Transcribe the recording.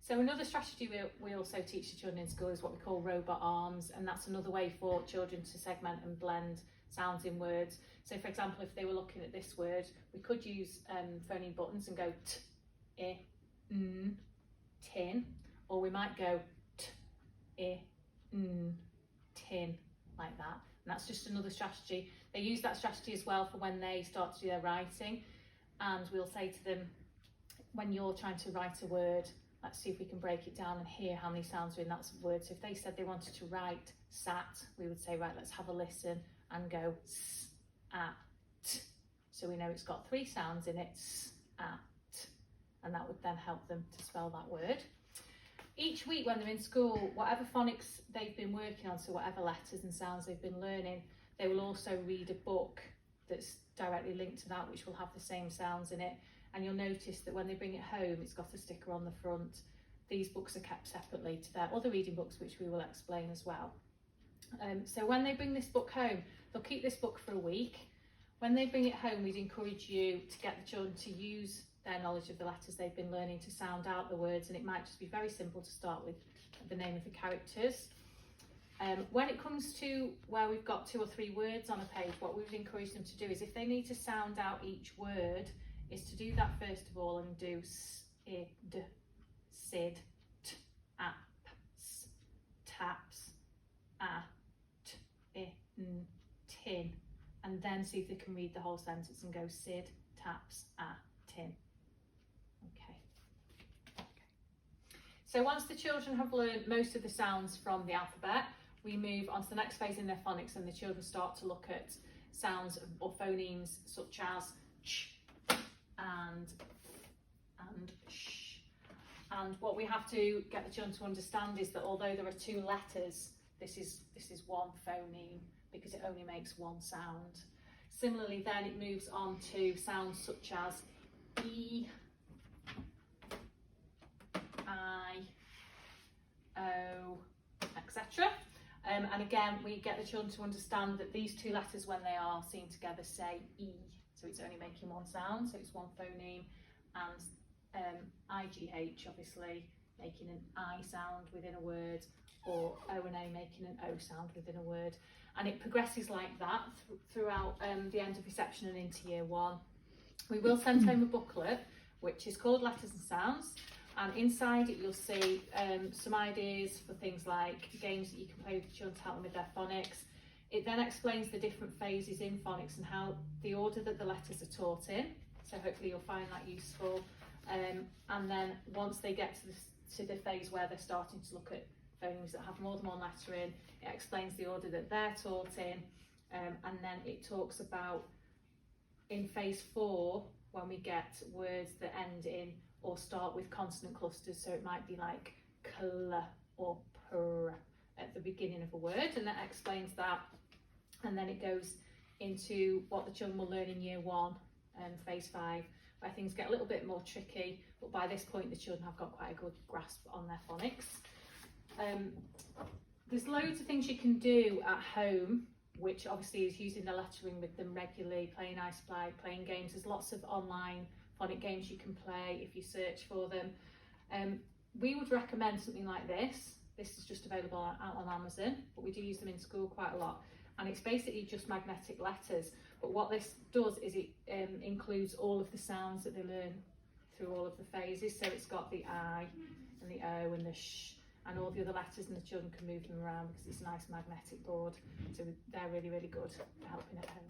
So another strategy we also teach the children in school is what we call robot arms, and that's another way for children to segment and blend sounds in words. So for example, if they were looking at this word, we could use phoneme buttons and go t, I, n, tin, or we might go t, I, n, tin, like that. And that's just another strategy. They use that strategy as well for when they start to do their writing, and we'll say to them, when you're trying to write a word, let's see if we can break it down and hear how many sounds are in that word. So if they said they wanted to write sat, we would say, right, let's have a listen and go s, at, t. So we know it's got 3 sounds in it, s, at, t. And that would then help them to spell that word. Each week when they're in school, whatever phonics they've been working on, so whatever letters and sounds they've been learning, they will also read a book that's directly linked to that, which will have the same sounds in it. And you'll notice that when they bring it home, it's got a sticker on the front. These books are kept separately to their other reading books, which we will explain as well. So when they bring this book home, they'll keep this book for a week. When they bring it home, we'd encourage you to get the children to use their knowledge of the letters they've been learning to sound out the words, and it might just be very simple to start with the name of the characters. When it comes to where we've got 2 or 3 words on a page, what we would encourage them to do is, if they need to sound out each word, is to do that first of all and do s, I, d, sid, t, aps, taps, t, I, n, tin, and then see if they can read the whole sentence and go sid, taps, tin. Okay. So once the children have learned most of the sounds from the alphabet, we move on to the next phase in their phonics, and the children start to look at sounds or phonemes such as ch and sh. And what we have to get the children to understand is that although there are 2 letters, this is one phoneme because it only makes 1 sound. Similarly, then it moves on to sounds such as E, I, O, etc. And again, we get the children to understand that these 2 letters, when they are seen together, say E. So it's only making 1 sound, so it's 1 phoneme, and IGH, obviously, making an I sound within a word, or O and A making an O sound within a word. And it progresses like that throughout the end of reception and into year 1. We will send home a booklet, which is called Letters and Sounds, and inside it you'll see some ideas for things like games that you can play with the children to help them with their phonics. It then explains the different phases in phonics and how the order that the letters are taught in, so hopefully you'll find that useful. And then once they get to the phase where they're starting to look at phonemes that have more than 1 letter in, it explains the order that they're taught in, and then it talks about in phase 4 when we get words that end in or start with consonant clusters, so it might be like cl or pr at the beginning of a word, and that explains that. And then it goes into what the children will learn in year 1 and phase 5, where things get a little bit more tricky, but by this point the children have got quite a good grasp on their phonics. There's loads of things you can do at home, which obviously is using the lettering with them regularly, playing I Spy, playing games. There's lots of online phonic games you can play if you search for them. We would recommend something like this. This is just available out on Amazon, but we do use them in school quite a lot. And it's basically just magnetic letters. But what this does is it includes all of the sounds that they learn through all of the phases. So it's got the I and the O and the sh and all the other letters, and the children can move them around because it's a nice magnetic board. So they're really, really good for helping at home.